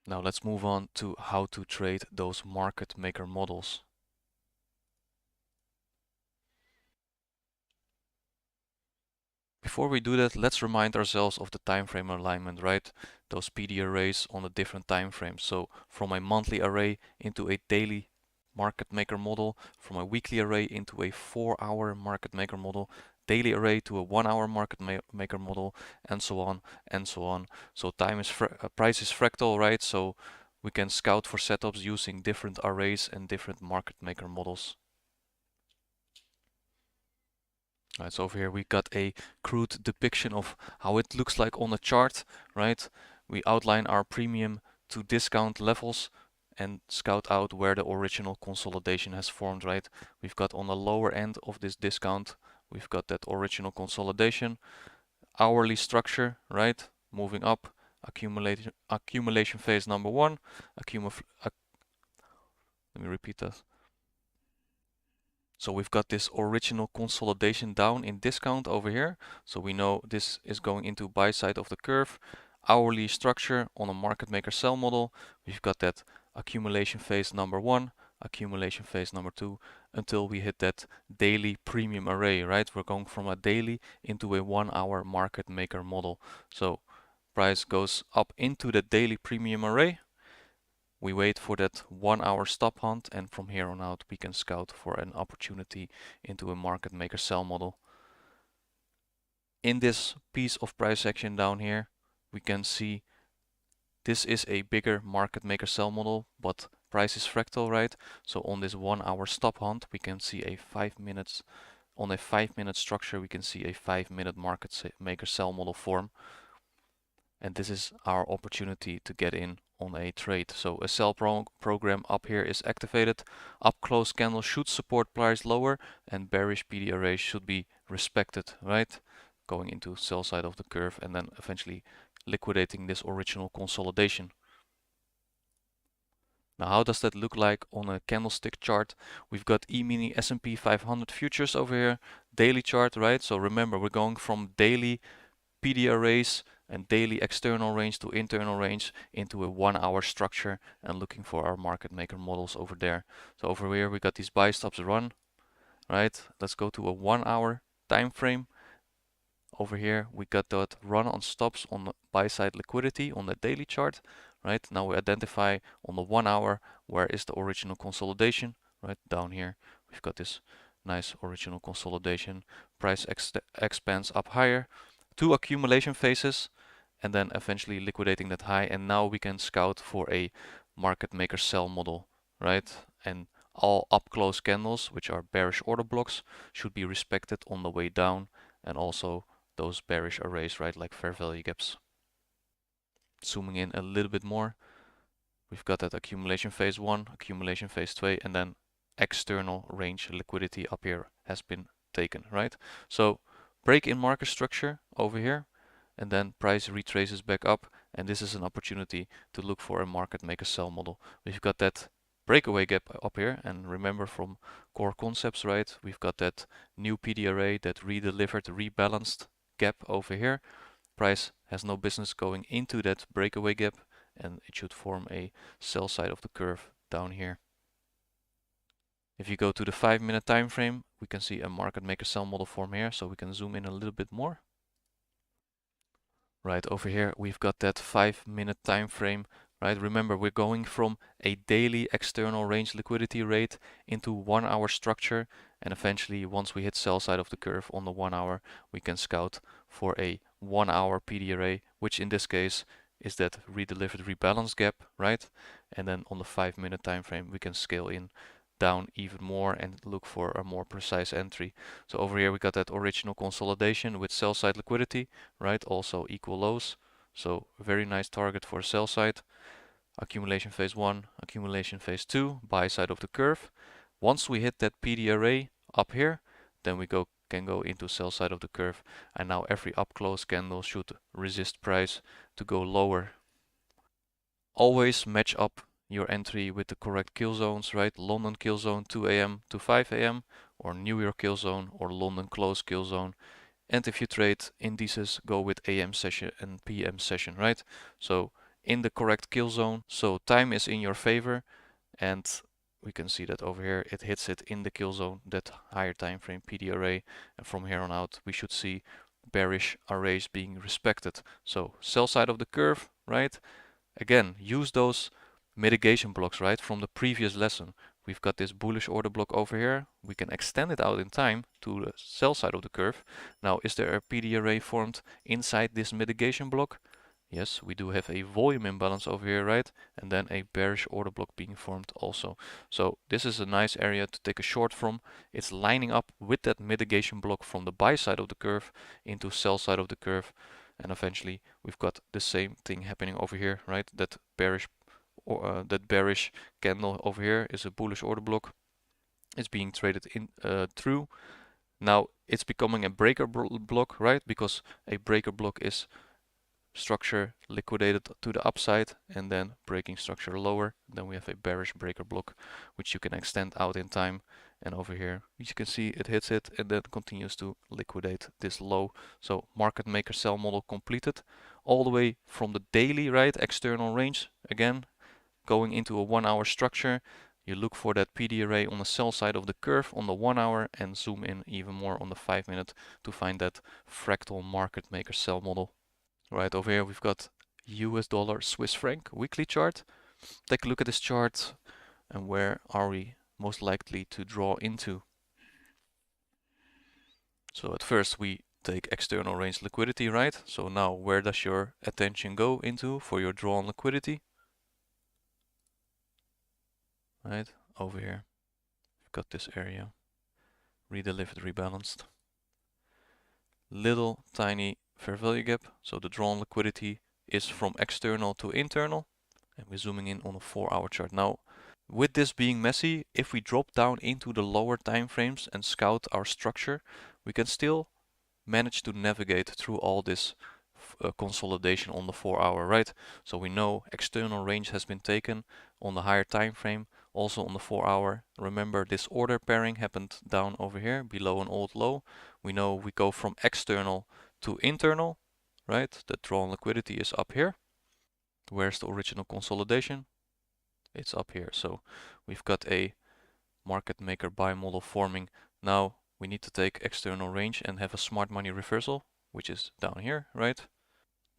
Now let's move on to how to trade those market maker models. Before we do that, let's remind ourselves of the time frame alignment, right? Those PD arrays on the different time frames. So from a monthly array into a daily market maker model, from a weekly array into a 4-hour market maker model, daily array to a 1-hour market maker model, and so on and so on. So price is fractal, right? So we can scout for setups using different arrays and different market maker models. Right, so over here we got a crude depiction of how it looks like on a chart, right? We outline our premium to discount levels and scout out where the original consolidation has formed, right? We've got on the lower end of this discount, we've got that original consolidation, hourly structure, right? Moving up, accumulation phase number 1, let me repeat that. So we've got this original consolidation down in discount over here. So we know this is going into buy side of the curve. Hourly structure on a market maker sell model. We've got that accumulation phase number 1, accumulation phase number 2, until we hit that daily premium array, right? We're going from a daily into a 1-hour market maker model. So price goes up into the daily premium array. We wait for that 1-hour stop hunt, and from here on out we can scout for an opportunity into a market maker sell model. In this piece of price action down here, we can see this is a bigger market maker sell model, but price is fractal, right? So on this 1-hour stop hunt, we can see a 5 minutes, on a 5-minute structure, we can see a 5-minute market maker sell model form. And this is our opportunity to get in on a trade. So a sell program up here is activated. Up close candle should support price lower, and bearish PD array should be respected, right? Going into sell side of the curve and then eventually liquidating this original consolidation. Now how does that look like on a candlestick chart? We've got E-mini S&P 500 futures over here, daily chart, right? So remember, we're going from daily PD arrays and daily external range to internal range into a 1-hour structure and looking for our market maker models over there. So over here we got these buy stops run, right? Let's go to a 1-hour time frame. Over here we got that run on stops on the buy side liquidity on the daily chart, right? Now we identify on the 1-hour where is the original consolidation, right? Down here we've got this nice original consolidation. Price expands up higher, 2 accumulation phases, and then eventually liquidating that high. And now we can scout for a market maker sell model, right? And all up close candles, which are bearish order blocks, should be respected on the way down, and also those bearish arrays, right, like fair value gaps. Zooming in a little bit more, we've got that accumulation phase 1, accumulation phase 2, and then external range liquidity up here has been taken, right? So break in market structure over here, and then price retraces back up, and this is an opportunity to look for a market maker sell model. We've got that breakaway gap up here, and remember from core concepts, right, we've got that new PD array, that redelivered rebalanced gap over here. Price has no business going into that breakaway gap, and it should form a sell side of the curve down here. If you go to the 5-minute time frame, we can see a market maker sell model form here, so we can zoom in a little bit more. Right over here we've got that 5-minute time frame, right? Remember, we're going from a daily external range liquidity rate into 1-hour structure, and eventually once we hit sell side of the curve on the 1-hour, we can scout for a 1-hour PD array, which in this case is that redelivered rebalance gap, right? And then on the 5-minute time frame we can scale in down even more and look for a more precise entry. So over here we got that original consolidation with sell side liquidity, right? Also equal lows. So very nice target for sell side. Accumulation phase 1, accumulation phase 2, buy side of the curve. Once we hit that PD array up here, then we can go into sell side of the curve, and now every up close candle should resist price to go lower. Always match up your entry with the correct kill zones, right? London kill zone 2 a.m. to 5 a.m. or New York kill zone or London close kill zone. And if you trade indices, go with AM session and PM session, right? So in the correct kill zone. So time is in your favor, and we can see that over here it hits it in the kill zone, that higher time frame PD array, and from here on out we should see bearish arrays being respected. So sell side of the curve, right? Again, use those mitigation blocks, right, from the previous lesson. We've got this bullish order block over here. We can extend it out in time to the sell side of the curve. Now, is there a PD array formed inside this mitigation block? Yes, we do have a volume imbalance over here, right? And then a bearish order block being formed also. So this is a nice area to take a short from. It's lining up with that mitigation block from the buy side of the curve into sell side of the curve. And eventually we've got the same thing happening over here, right? That bearish candle over here is a bullish order block. It's being traded in through. Now it's becoming a breaker block, right? Because a breaker block is structure liquidated to the upside and then breaking structure lower. Then we have a bearish breaker block, which you can extend out in time. And over here, you can see it hits it and then continues to liquidate this low. So market maker sell model completed all the way from the daily, right? External range again, going into a 1 hour structure. You look for that PD array on the sell side of the curve on the 1 hour and zoom in even more on the 5 minute to find that fractal market maker sell model. Right over here we've got US dollar Swiss franc weekly chart. Take a look at this chart and where are we most likely to draw into. So at first we take external range liquidity, right? So now where does your attention go into for your draw on liquidity? Right over here we've got this area, redelivered, rebalanced, little tiny fair value gap. So the drawn liquidity is from external to internal, and we're zooming in on a 4 hour chart. Now with this being messy, if we drop down into the lower time frames and scout our structure, we can still manage to navigate through all this consolidation on the 4 hour, right? So we know external range has been taken on the higher time frame, also on the 4 hour. Remember this order pairing happened down over here below an old low. We know we go from external to internal, right? The drawn liquidity is up here. Where's the original consolidation? It's up here. So we've got a market maker buy model forming. Now we need to take external range and have a smart money reversal, which is down here, right?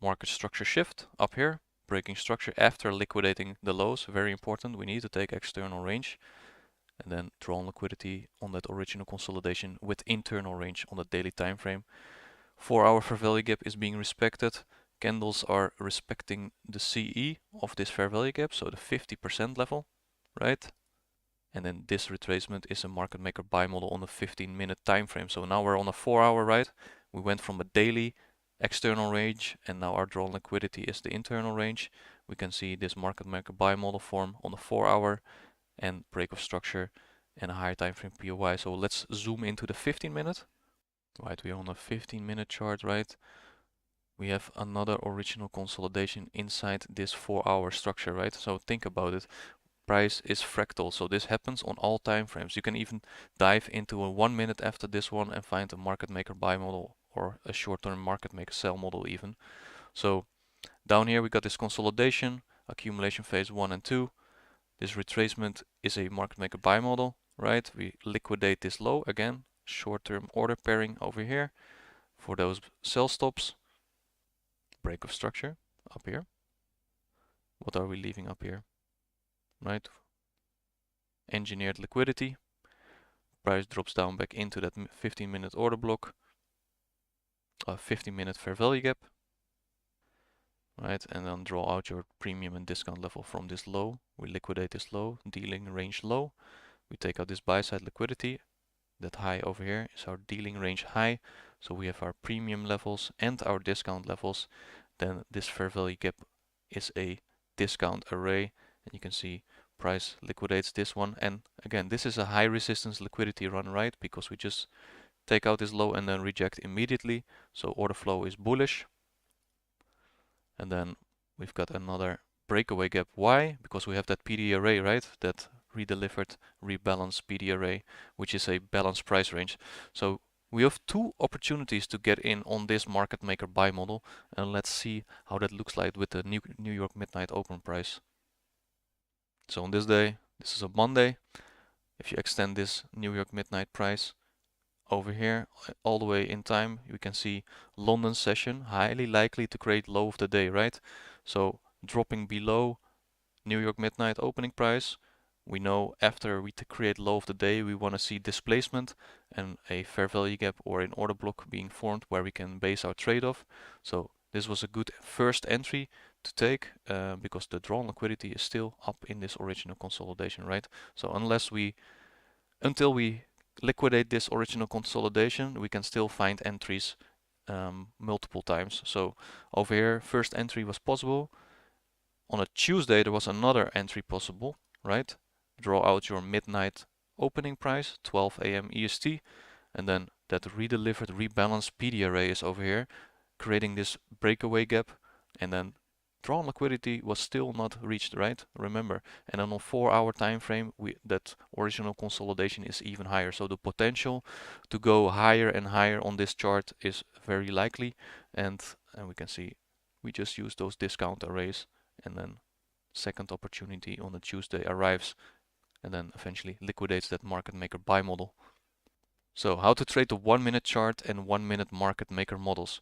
Market structure shift up here, breaking structure after liquidating the lows. Very important. We need to take external range and then drawn liquidity on that original consolidation with internal range on the daily time frame. 4 hour fair value gap is being respected. Candles are respecting the CE of this fair value gap, so the 50% level, right? And then this retracement is a market maker buy model on a 15-minute time frame. So now we're on a 4 hour, right? We went from a daily external range and now our drawn liquidity is the internal range. We can see this market maker buy model form on a 4 hour and break of structure and a higher time frame POI. So let's zoom into the 15-minute. Right, we're on a 15-minute chart, right? We have another original consolidation inside this 4 hour structure, right? So think about it. Price is fractal, so this happens on all time frames. You can even dive into a 1 minute after this one and find a market maker buy model or a short-term market maker sell model even. So down here we got this consolidation, accumulation phase 1 and 2. This retracement is a market maker buy model, right? We liquidate this low again, short-term order pairing over here for those sell stops. Break of structure up here. What are we leaving up here? Right? Engineered liquidity. Price drops down back into that 15-minute order block. A 15-minute fair value gap. Right? And then draw out your premium and discount level from this low. We liquidate this low, dealing range low. We take out this buy side liquidity. That high over here is our dealing range high. So we have our premium levels and our discount levels. Then this fair value gap is a discount array. And you can see price liquidates this one. And again, this is a high resistance liquidity run, right? Because we just take out this low and then reject immediately. So order flow is bullish. And then we've got another breakaway gap. Why? Because we have that PD array, right? That redelivered, rebalanced PD array, which is a balanced price range. So we have two opportunities to get in on this market maker buy model, and let's see how that looks like with the New York Midnight Open price. So on this day, this is a Monday, if you extend this New York Midnight price over here all the way in time, you can see London session highly likely to create low of the day, right? So dropping below New York Midnight opening price, we know after we create low of the day, we want to see displacement and a fair value gap or an order block being formed where we can base our trade off. So this was a good first entry to take because the drawn liquidity is still up in this original consolidation, right? So until we liquidate this original consolidation, we can still find entries multiple times. So over here, first entry was possible. On a Tuesday, there was another entry possible, right? Draw out your midnight opening price, 12 a.m. EST, and then that redelivered rebalanced PD array is over here, creating this breakaway gap, and then drawn liquidity was still not reached, right? Remember, and on a 4-hour time frame, that original consolidation is even higher. So the potential to go higher and higher on this chart is very likely, and we can see we just use those discount arrays, and then second opportunity on a Tuesday arrives, and then eventually liquidates that market maker buy model. So how to trade the 1-minute chart and 1-minute market maker models.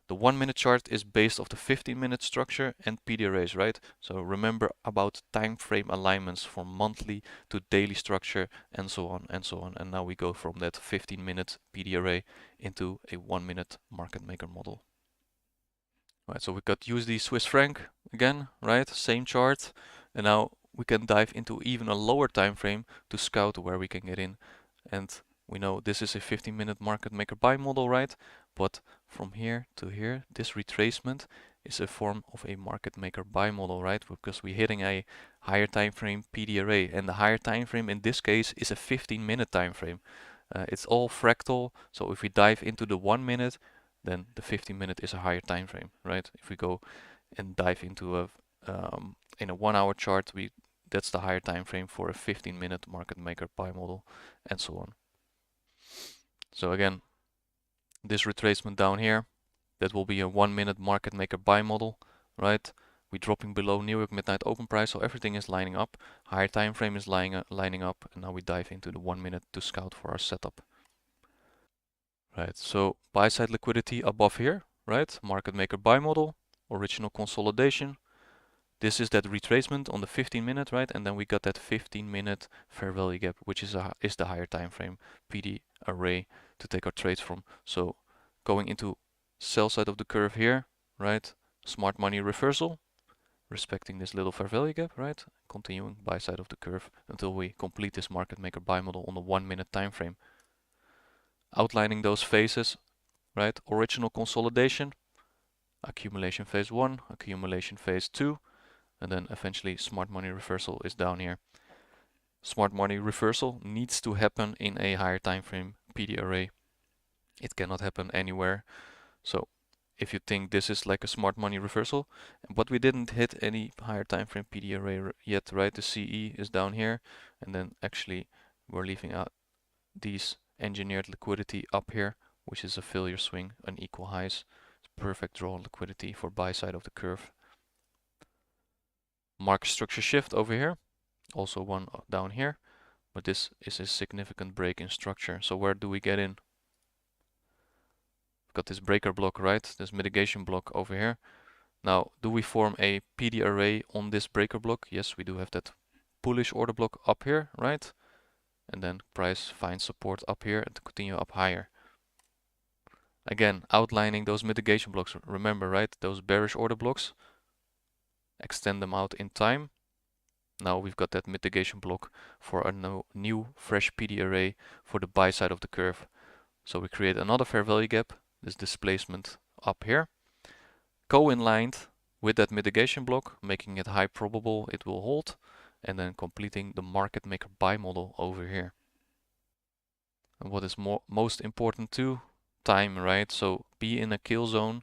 The 1-minute chart is based off the 15-minute structure and PD arrays, right? So remember about time frame alignments from monthly to daily structure and so on and so on. And now we go from that 15-minute PD array into a 1-minute market maker model. Right, so we got USD Swiss franc again, right? Same chart. And now we can dive into even a lower time frame to scout where we can get in. And we know this is a 15-minute market maker buy model, right? But from here to here, this retracement is a form of a market maker buy model, right? Because we're hitting a higher time frame PD array, and the higher time frame in this case is a 15-minute time frame. It's all fractal, so if we dive into the 1 minute, then the 15-minute is a higher time frame, right? If we go and dive into a in a 1-hour chart, that's the higher time frame for a 15-minute market maker buy model, and so on. So again, this retracement down here, that will be a 1-minute market maker buy model, right? We're dropping below New York Midnight open price, so everything is lining up. Higher time frame is lining up, and now we dive into the 1 minute to scout for our setup. Right, so buy side liquidity above here, right? Market maker buy model, original consolidation. This is that retracement on the 15-minute, right? And then we got that 15-minute fair value gap, which is the higher time frame PD array to take our trades from. So going into sell side of the curve here, right? Smart money reversal, respecting this little fair value gap, right? Continuing buy side of the curve until we complete this market maker buy model on the 1-minute time frame. Outlining those phases, right? Original consolidation, accumulation phase 1, accumulation phase 2, and then eventually smart money reversal is down here. Smart money reversal needs to happen in a higher time frame PD array. It cannot happen anywhere. So if you think this is like a smart money reversal, but we didn't hit any higher time frame PD array yet, right? The CE is down here, and then actually we're leaving out these engineered liquidity up here, which is a failure swing, unequal highs. It's perfect draw liquidity for buy side of the curve. Market structure shift over here, also one down here, but this is a significant break in structure. So where do we get in? We've got this breaker block, right? This mitigation block over here. Now, do we form a PD array on this breaker block? Yes, we do have that bullish order block up here, right? And then price finds support up here and to continue up higher. Again, outlining those mitigation blocks. Remember, right? Those bearish order blocks. Extend them out in time. Now we've got that mitigation block for a new fresh PD array for the buy side of the curve. So we create another fair value gap, this displacement up here, co-inlined with that mitigation block, making it high probable it will hold, and then completing the market maker buy model over here. And what is most important too, time, right? So be in a kill zone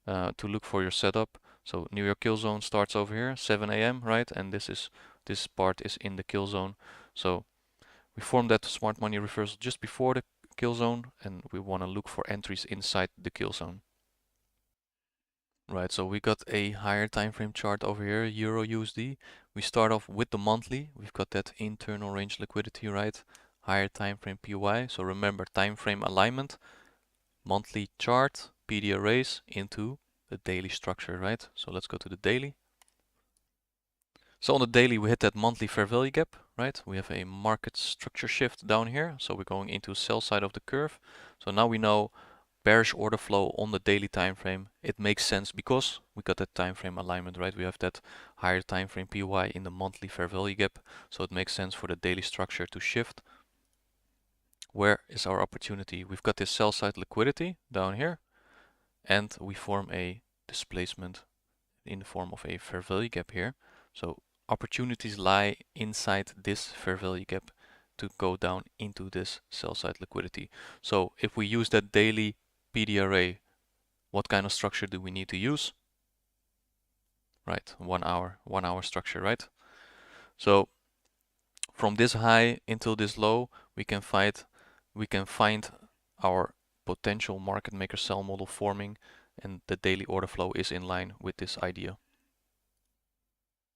to look for your setup. So New York kill zone starts over here, 7 a.m., right? And this part is in the kill zone. So we formed that smart money reversal just before the kill zone, and we want to look for entries inside the kill zone. Right, so we got a higher time frame chart over here, Euro USD. We start off with the monthly. We've got that internal range liquidity, right? Higher time frame PY. So remember, time frame alignment, monthly chart, PD arrays into the daily structure, right? So let's go to the daily. So on the daily, we hit that monthly fair value gap, right? We have a market structure shift down here. So we're going into sell side of the curve. So now we know bearish order flow on the daily time frame. It makes sense because we got that time frame alignment, right? We have that higher time frame PY in the monthly fair value gap. So it makes sense for the daily structure to shift. Where is our opportunity? We've got this sell side liquidity down here, and we form a displacement in the form of a fair value gap here. So opportunities lie inside this fair value gap to go down into this sell side liquidity. So if we use that daily PD array, what kind of structure do we need to use? Right, 1 hour structure, right? So from this high until this low, we can find our potential market maker sell model forming, and the daily order flow is in line with this idea.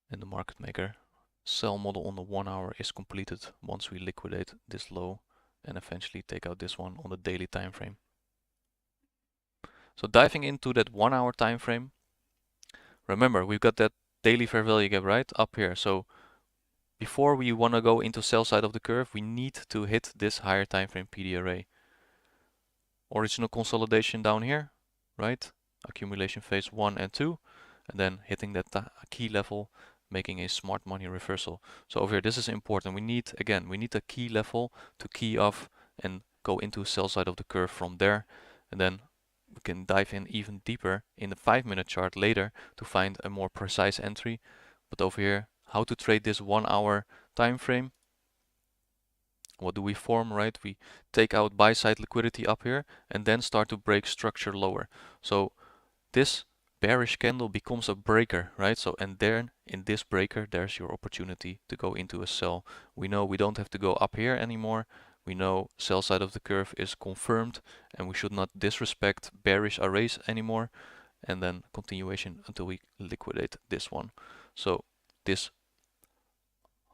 And the market maker sell model on the 1 hour is completed once we liquidate this low and eventually take out this one on the daily time frame. So diving into that 1 hour time frame, remember we've got that daily fair value gap right up here. So before we want to go into sell side of the curve, we need to hit this higher time frame PD array. Original consolidation down here, right? Accumulation phase 1 and 2, and then hitting that key level, making a smart money reversal. So over here, this is important. We need a key level to key off and go into sell side of the curve from there, and then we can dive in even deeper in the 5-minute chart later to find a more precise entry. But over here, how to trade this 1 hour time frame? What do we form, right? We take out buy side liquidity up here and then start to break structure lower. So this bearish candle becomes a breaker, right? So, and then in this breaker, there's your opportunity to go into a sell. We know we don't have to go up here anymore. We know sell side of the curve is confirmed, and we should not disrespect bearish arrays anymore. And then continuation until we liquidate this one. So this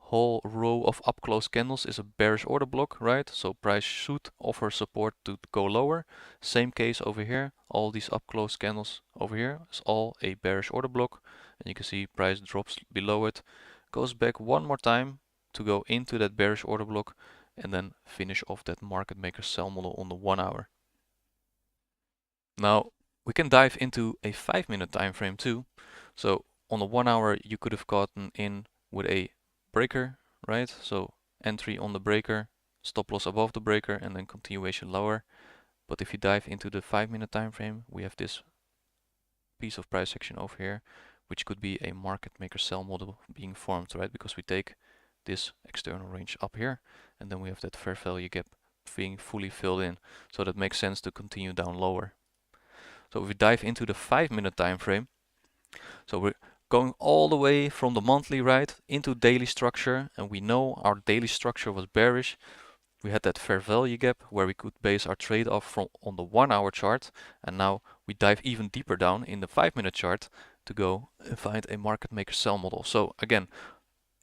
whole row of up close candles is a bearish order block, right? So price should offer support to go lower. Same case over here. All these up close candles over here is all a bearish order block, and you can see price drops below it, goes back one more time to go into that bearish order block, and then finish off that market maker sell model on the 1 hour. Now we can dive into a 5-minute time frame too. So on the 1 hour you could have gotten in with a breaker, right? So entry on the breaker, stop loss above the breaker, and then continuation lower. But if you dive into the 5-minute time frame, we have this piece of price action over here, which could be a market maker sell model being formed, right? Because we take this external range up here, and then we have that fair value gap being fully filled in. So that makes sense to continue down lower. So if we dive into the 5-minute time frame, so we're going all the way from the monthly, right, into daily structure, and we know our daily structure was bearish. We had that fair value gap where we could base our trade off from on the 1 hour chart, and now we dive even deeper down in the 5-minute chart to go and find a market maker sell model. So again,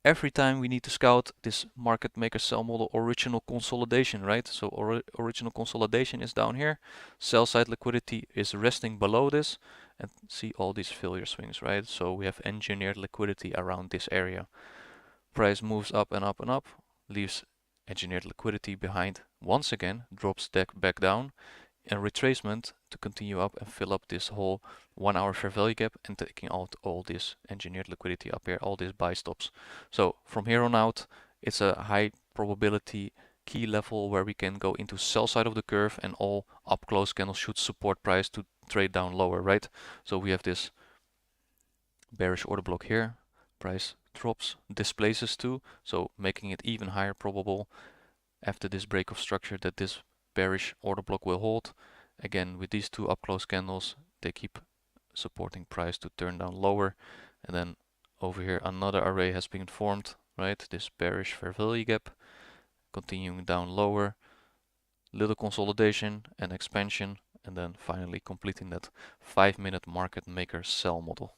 every time we need to scout this market maker sell model original consolidation, right? So original consolidation is down here, sell side liquidity is resting below this, and see all these failure swings, right? So we have engineered liquidity around this area. Price moves up and up and up, leaves engineered liquidity behind once again, drops back down, and retracement to continue up and fill up this whole 1 hour fair value gap and taking out all this engineered liquidity up here, all these buy stops. So from here on out, it's a high probability key level where we can go into sell side of the curve, and all up close candles should support price to trade down lower, right? So we have this bearish order block here, price drops, displaces too, so making it even higher probable after this break of structure that this bearish order block will hold. Again, with these two up close candles, they keep supporting price to turn down lower, and then over here another array has been formed, right? This bearish fair value gap continuing down lower, little consolidation and expansion, and then finally completing that 5-minute market maker sell model.